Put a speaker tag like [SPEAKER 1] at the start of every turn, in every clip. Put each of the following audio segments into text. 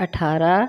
[SPEAKER 1] 18,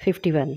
[SPEAKER 1] 51।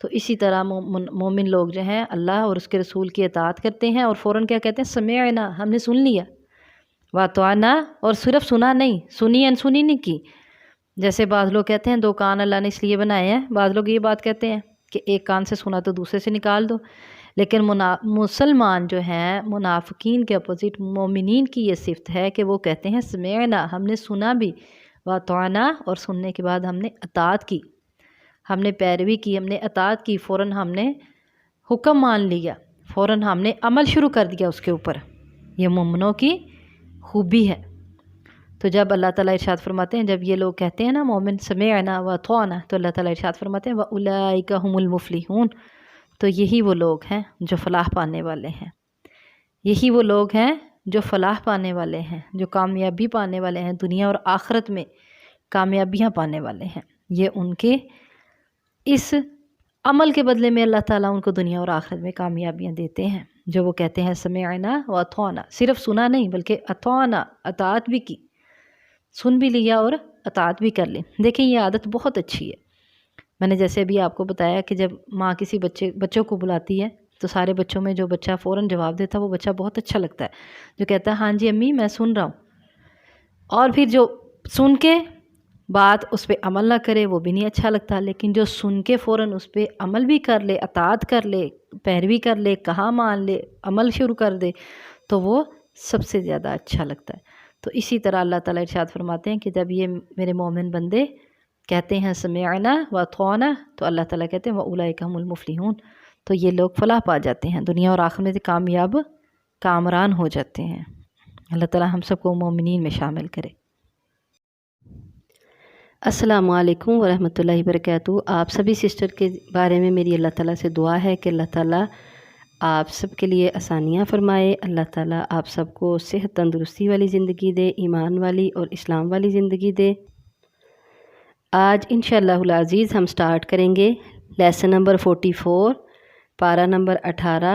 [SPEAKER 1] تو اسی طرح مومن لوگ جو ہیں اللہ اور اس کے رسول کی اطاعت کرتے ہیں اور فوراً کیا کہتے ہیں سمعنا، ہم نے سن لیا، وَأَطَعْنَا، اور صرف سنا نہیں، سنی انسنی نہیں کی۔ جیسے بعض لوگ کہتے ہیں 2 کان اللہ نے اس لیے بنائے ہیں، بعض لوگ یہ بات کہتے ہیں کہ ایک کان سے سنا تو دوسرے سے نکال دو، لیکن مسلمان جو ہیں منافقین کے اپوزٹ مومنین کی یہ صفت ہے کہ وہ کہتے ہیں سمعنا، ہم نے سنا بھی، وَأَطَعْنَا، اور سننے کے بعد ہم نے اطاعت کی، ہم نے پیروی کی، ہم نے اطاعت کی، فوراً ہم نے حکم مان لیا، فوراً ہم نے عمل شروع کر دیا اس کے اوپر۔ یہ مومنوں کی خوبی ہے۔ تو جب اللہ تعالیٰ ارشاد فرماتے ہیں، جب یہ لوگ کہتے ہیں نا مومن سمعنا وَأَطَعْنَا، تو اللہ تعالیٰ ارشاد فرماتے ہیں وَأُولَئِكَ هُمُ الْمُفْلِحُونَ، تو یہی وہ لوگ ہیں جو فلاح پانے والے ہیں، یہی وہ لوگ ہیں جو فلاح پانے والے ہیں، جو کامیابی پانے والے ہیں، دنیا اور آخرت میں کامیابیاں پانے والے ہیں۔ یہ ان کے اس عمل کے بدلے میں اللہ تعالیٰ ان کو دنیا اور آخرت میں کامیابیاں دیتے ہیں، جو وہ کہتے ہیں سمعنا وَأَطَعْنَا، صرف سنا نہیں بلکہ اطعنا، اطاعت بھی کی، سن بھی لیا اور اطاعت بھی کر لی۔ دیکھیں یہ عادت بہت اچھی ہے۔ میں نے جیسے ابھی آپ کو بتایا کہ جب ماں کسی بچوں کو بلاتی ہے تو سارے بچوں میں جو بچہ فوراً جواب دیتا ہے وہ بچہ بہت اچھا لگتا ہے، جو کہتا ہے ہاں جی امی میں سن رہا ہوں، اور پھر جو سن کے بات اس پہ عمل نہ کرے وہ بھی نہیں اچھا لگتا، لیکن جو سن کے فوراً اس پہ عمل بھی کر لے، اطاعت کر لے، پیروی کر لے، کہا مان لے، عمل شروع کر دے، تو وہ سب سے زیادہ اچھا لگتا ہے۔ تو اسی طرح اللہ تعالیٰ ارشاد فرماتے ہیں کہ جب یہ میرے مومن بندے کہتے ہیں سمعنا وَأَطَعْنَا، تو اللہ تعالیٰ کہتے ہیں وَأُولَئِكَ هُمُ الْمُفْلِحُونَ، تو یہ لوگ فلاح پا جاتے ہیں، دنیا اور آخرت میں کامیاب کامران ہو جاتے ہیں۔ اللہ تعالیٰ ہم سب کو مومنین میں شامل کرے۔ السلام علیکم ورحمۃ اللہ وبرکاتہ۔ آپ سبھی سسٹر کے بارے میں میری اللہ تعالیٰ سے دعا ہے کہ اللہ تعالیٰ آپ سب کے لیے آسانیاں فرمائے، اللہ تعالیٰ آپ سب کو صحت تندرستی والی زندگی دے، ایمان والی اور اسلام والی زندگی دے۔ آج انشاءاللہ العزیز ہم سٹارٹ کریں گے لیسن نمبر 44، پارہ نمبر 18،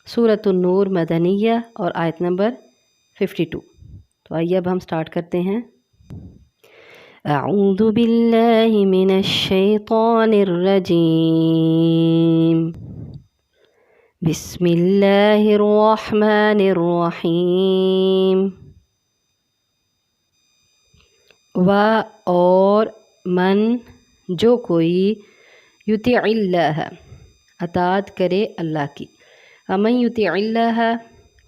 [SPEAKER 1] سورۃ النور مدنیہ اور آیت نمبر 52۔ تو آئیے اب ہم سٹارٹ کرتے ہیں۔ اعوذ باللہ من الشیطان الرجیم، بسم اللہ الرحمن الرحیم۔ اور من، جو کوئی، یطیع اللہ، اطاعت کرے اللہ کی، ومن یطیع اللہ،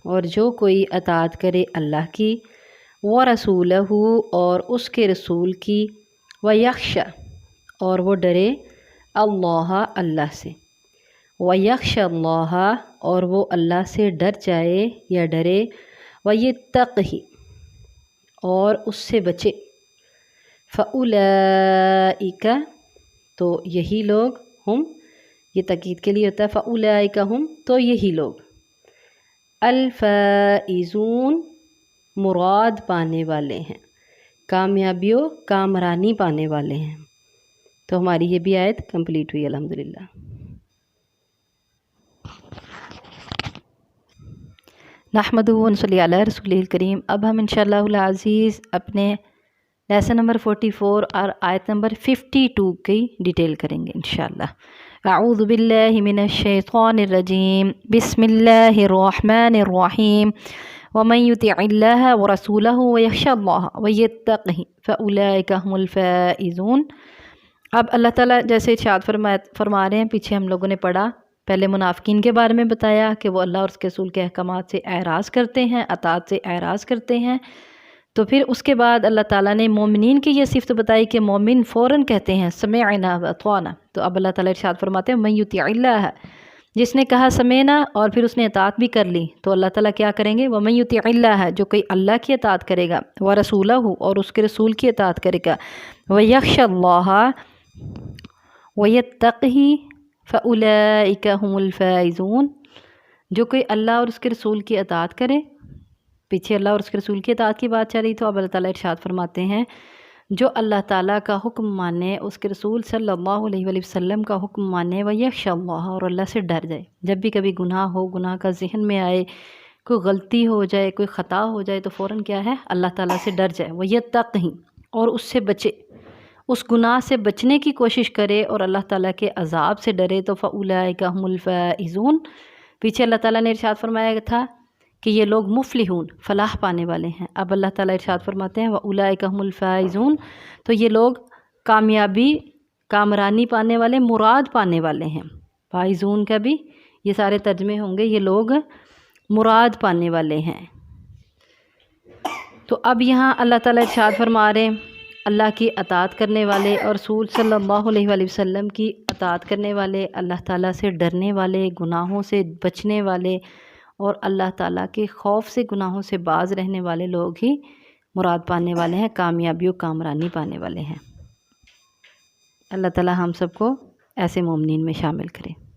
[SPEAKER 1] اور جو کوئی اطاعت کرے اللہ کی، ورسولہ، اور اس کے رسول کی، ویخشى، اور وہ ڈرے، اللہ، اللہ سے، ویخشى اللہ، اور وہ اللہ سے ڈر جائے یا ڈرے، ویتقہ، اور اس سے بچے، فَأُولَئِكَ، تو یہی لوگ، ہم، یہ تاکید کے لیے ہوتا ہے، فَأُولَئِكَ ہم، تو یہی لوگ، الفائزون، مراد پانے والے ہیں، کامیابی و کامرانی پانے والے ہیں۔ تو ہماری یہ بھی آیت کمپلیٹ ہوئی الحمدللہ۔ نحمدہ و نصلی علی رسولہ الکریم۔ اب ہم انشاءاللہ العزیز اپنے لیسن نمبر 44 اور آیت نمبر 52 کی ڈیٹیل کریں گے انشاءاللہ۔ اعوذ باللہ من الشیطان الرجیم، بسم اللہ الرحمن الرحیم، ومن یطع اللہ ورسولہ ویخشى اللہ ویتقہ فاولئک هم الفائزون۔ اب اللہ تعالیٰ جیسے ارشاد فرما رہے ہیں، پیچھے ہم لوگوں نے پڑھا، پہلے منافقین کے بارے میں بتایا کہ وہ اللہ اور اس کے رسول کے احکامات سے اعراض کرتے ہیں، اطاعت سے اعراض کرتے ہیں۔ تو پھر اس کے بعد اللہ تعالیٰ نے مومنین کی یہ صفت بتائی کہ مومن فوراً کہتے ہیں سمعنا واطعنا۔ تو اب اللہ تعالیٰ ارشاد فرماتے ہیں من یطیع اللہ، جس نے کہا سمعنا اور پھر اس نے اطاعت بھی کر لی، تو اللہ تعالیٰ کیا کریں گے، ومن یطیع اللہ، جو کوئی اللہ کی اطاعت کرے گا، ورسولہ، اور اس کے رسول کی اطاعت کرے گا، ویخشى اللہ ویتقہ فاولئک هم الفائزون، جو کوئی اللہ اور اس کے رسول کی اطاعت کرے۔ پیچھے اللہ اور اس کے رسول کی اطاعت کی بات چل رہی، تو اب اللہ تعالیٰ ارشاد فرماتے ہیں جو اللہ تعالیٰ کا حکم مانے، اس کے رسول صلی اللہ علیہ وآلہ وسلم کا حکم مانے، ویخشى اللہ، اور اللہ سے ڈر جائے۔ جب بھی کبھی گناہ ہو، گناہ کا ذہن میں آئے، کوئی غلطی ہو جائے، کوئی خطا ہو جائے، تو فوراً کیا ہے، اللہ تعالیٰ سے ڈر جائے، ویتقہ، اور اس سے بچے، اس گناہ سے بچنے کی کوشش کرے اور اللہ تعالیٰ کے عذاب سے ڈرے تو فَأُولَٰئِکَ هُمُ الْفَائِزُونَ۔ پیچھے اللہ تعالیٰ نے ارشاد فرمایا تھا کہ یہ لوگ مفلحون فلاح پانے والے ہیں، اب اللہ تعالیٰ ارشاد فرماتے ہیں وَأُولَٰئِکَ هُمُ الْفَائِزُونَ، تو یہ لوگ کامیابی کامرانی پانے والے، مراد پانے والے ہیں۔ فائزون کا بھی یہ سارے ترجمے ہوں گے، یہ لوگ مراد پانے والے ہیں۔ تو اب یہاں اللہ تعالیٰ ارشاد فرما رہے ہیں اللہ کی اطاعت کرنے والے اور رسول صلی اللہ علیہ وآلہ وسلم کی اطاعت کرنے والے، اللہ تعالیٰ سے ڈرنے والے، گناہوں سے بچنے والے اور اللہ تعالیٰ کے خوف سے گناہوں سے باز رہنے والے لوگ ہی مراد پانے والے ہیں، کامیابی و کامرانی پانے والے ہیں۔ اللہ تعالیٰ ہم سب کو ایسے مومنین میں شامل کرے۔